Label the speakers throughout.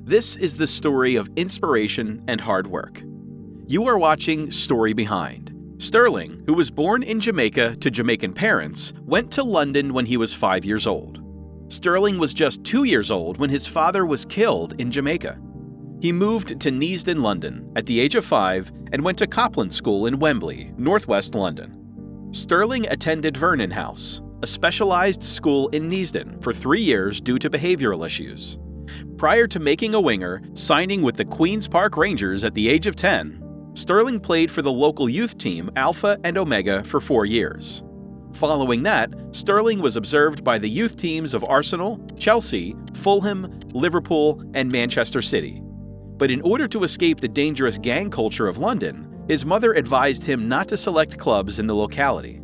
Speaker 1: This is the story of inspiration and hard work. You are watching Story Behind. Sterling, who was born in Jamaica to Jamaican parents, went to London when he was 5 years old. Sterling was just 2 years old when his father was killed in Jamaica. He moved to Neasden, London, at the age of 5 and went to Copland School in Wembley, northwest London. Sterling attended Vernon House, a specialized school in Neasden, for 3 years due to behavioral issues. Prior to making a winger, signing with the Queen's Park Rangers at the age of 10, Sterling played for the local youth team Alpha and Omega for 4 years. Following that, Sterling was observed by the youth teams of Arsenal, Chelsea, Fulham, Liverpool, and Manchester City. But in order to escape the dangerous gang culture of London, his mother advised him not to select clubs in the locality.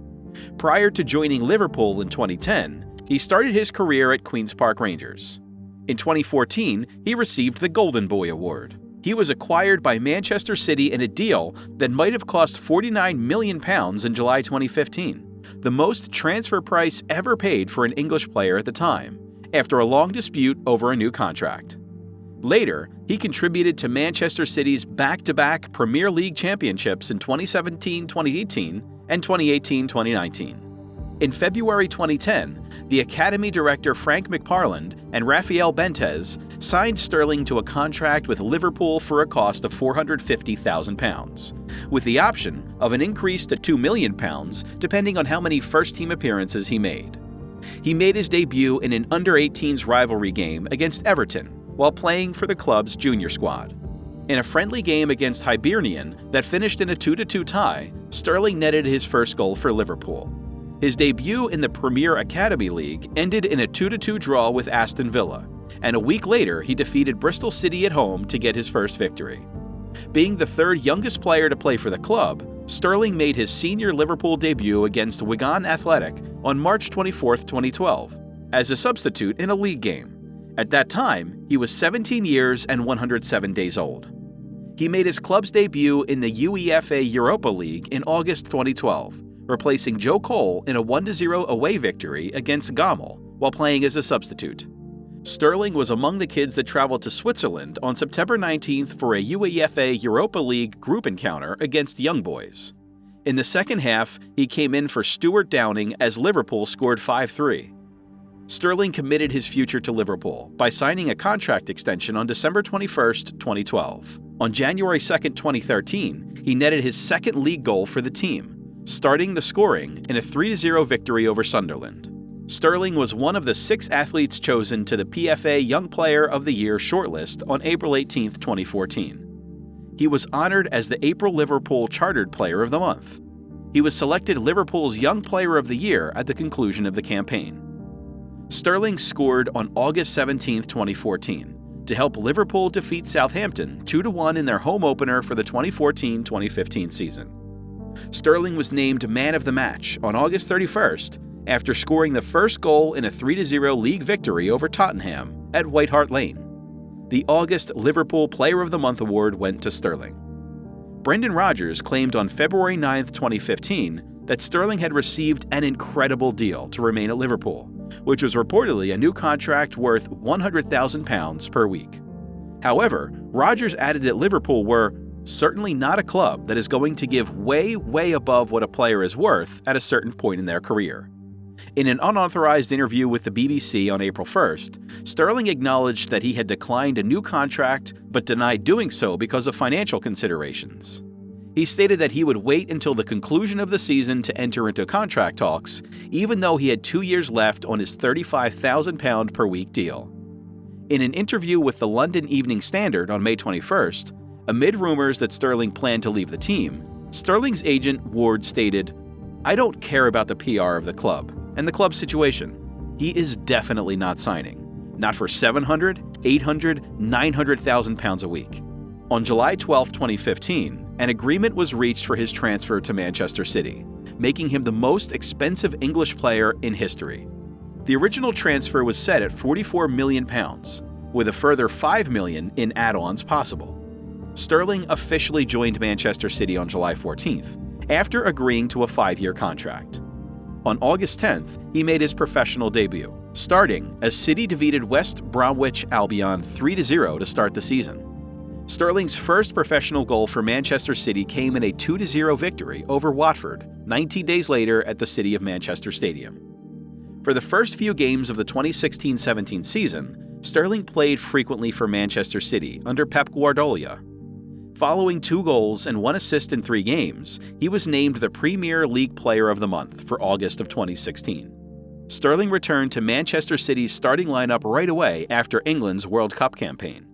Speaker 1: Prior to joining Liverpool in 2010, he started his career at Queen's Park Rangers. In 2014, he received the Golden Boy Award. He was acquired by Manchester City in a deal that might have cost £49 million in July 2015, the most transfer price ever paid for an English player at the time, after a long dispute over a new contract. Later, he contributed to Manchester City's back-to-back Premier League championships in 2017-2018 and 2018-2019. In February 2010, the Academy director Frank McParland and Rafael Benitez signed Sterling to a contract with Liverpool for a cost of £450,000, with the option of an increase to £2 million depending on how many first-team appearances he made. He made his debut in an under-18s rivalry game against Everton while playing for the club's junior squad. In a friendly game against Hibernian that finished in a 2-2 tie, Sterling netted his first goal for Liverpool. His debut in the Premier Academy League ended in a 2-2 draw with Aston Villa, and a week later he defeated Bristol City at home to get his first victory. Being the third youngest player to play for the club, Sterling made his senior Liverpool debut against Wigan Athletic on March 24, 2012, as a substitute in a league game. At that time, he was 17 years and 107 days old. He made his club's debut in the UEFA Europa League in August 2012, replacing Joe Cole in a 1-0 away victory against Gomel while playing as a substitute. Sterling was among the kids that traveled to Switzerland on September 19th for a UEFA Europa League group encounter against Young Boys. In the second half, he came in for Stuart Downing as Liverpool scored 5-3. Sterling committed his future to Liverpool by signing a contract extension on December 21, 2012. On January 2, 2013, he netted his second league goal for the team, starting the scoring in a 3-0 victory over Sunderland. Sterling was one of the 6 athletes chosen to the PFA Young Player of the Year shortlist on April 18, 2014. He was honored as the April Liverpool Chartered Player of the Month. He was selected Liverpool's Young Player of the Year at the conclusion of the campaign. Sterling scored on August 17, 2014, to help Liverpool defeat Southampton 2-1 in their home opener for the 2014-2015 season. Sterling was named Man of the Match on August 31st after scoring the first goal in a 3-0 league victory over Tottenham at White Hart Lane. The August Liverpool Player of the Month award went to Sterling. Brendan Rodgers claimed on February 9, 2015, that Sterling had received an incredible deal to remain at Liverpool, which was reportedly a new contract worth £100,000 per week. However, Rodgers added that Liverpool were certainly not a club that is going to give way above what a player is worth at a certain point in their career. In an unauthorized interview with the BBC on April 1st, Sterling acknowledged that he had declined a new contract but denied doing so because of financial considerations. He stated that he would wait until the conclusion of the season to enter into contract talks, even though he had 2 years left on his £35,000 per week deal. In an interview with the London Evening Standard on May 21st, amid rumors that Sterling planned to leave the team, Sterling's agent Ward stated, "I don't care about the PR of the club and the club's situation. He is definitely not signing. Not for £700,000, £800,000, £900,000 a week." On July 12, 2015, an agreement was reached for his transfer to Manchester City, making him the most expensive English player in history. The original transfer was set at £44 million, with a further £5 million in add-ons possible. Sterling officially joined Manchester City on July 14th, after agreeing to a 5-year contract. On August 10th, he made his professional debut, starting as City defeated West Bromwich Albion 3-0 to start the season. Sterling's first professional goal for Manchester City came in a 2-0 victory over Watford 19 days later at the City of Manchester Stadium. For the first few games of the 2016-17 season, Sterling played frequently for Manchester City under Pep Guardiola. Following 2 goals and 1 assist in 3 games, he was named the Premier League Player of the Month for August of 2016. Sterling returned to Manchester City's starting lineup right away after England's World Cup campaign.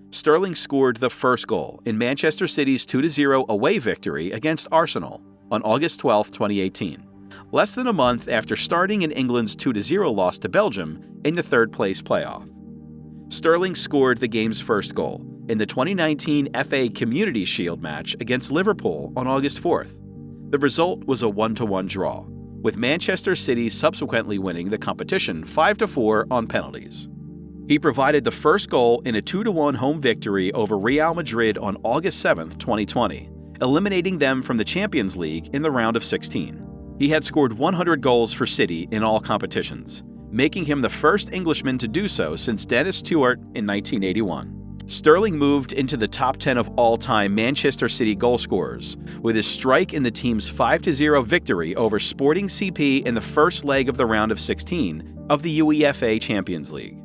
Speaker 1: Sterling scored the first goal in Manchester City's 2-0 away victory against Arsenal on August 12, 2018, less than a month after starting in England's 2-0 loss to Belgium in the third-place playoff. Sterling scored the game's first goal in the 2019 FA Community Shield match against Liverpool on August 4th. The result was a 1-1 draw, with Manchester City subsequently winning the competition 5-4 on penalties. He provided the first goal in a 2-1 home victory over Real Madrid on August 7, 2020, eliminating them from the Champions League in the round of 16. He had scored 100 goals for City in all competitions, making him the first Englishman to do so since Dennis Stewart in 1981. Sterling moved into the top 10 of all-time Manchester City goal scorers, with his strike in the team's 5-0 victory over Sporting CP in the first leg of the round of 16 of the UEFA Champions League.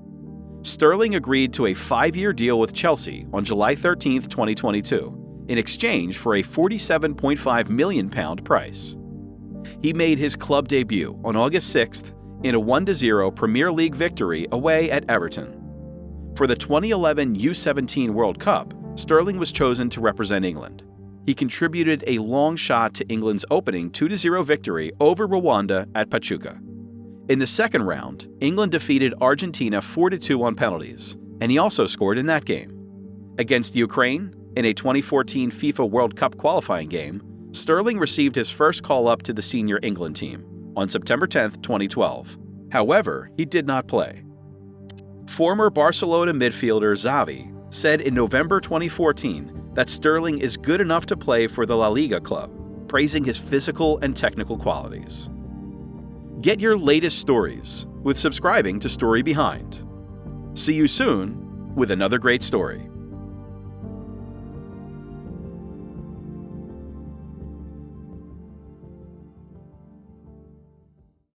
Speaker 1: Sterling agreed to a 5-year deal with Chelsea on July 13, 2022, in exchange for a £47.5 million price. He made his club debut on August 6th in a 1-0 Premier League victory away at Everton. For the 2011 U17 World Cup, Sterling was chosen to represent England. He contributed a long shot to England's opening 2-0 victory over Rwanda at Pachuca. In the second round, England defeated Argentina 4-2 on penalties, and he also scored in that game. Against Ukraine, in a 2014 FIFA World Cup qualifying game, Sterling received his first call-up to the senior England team on September 10, 2012. However, he did not play. Former Barcelona midfielder Xavi said in November 2014 that Sterling is good enough to play for the La Liga club, praising his physical and technical qualities. Get your latest stories with subscribing to Story Behind. See you soon with another great story.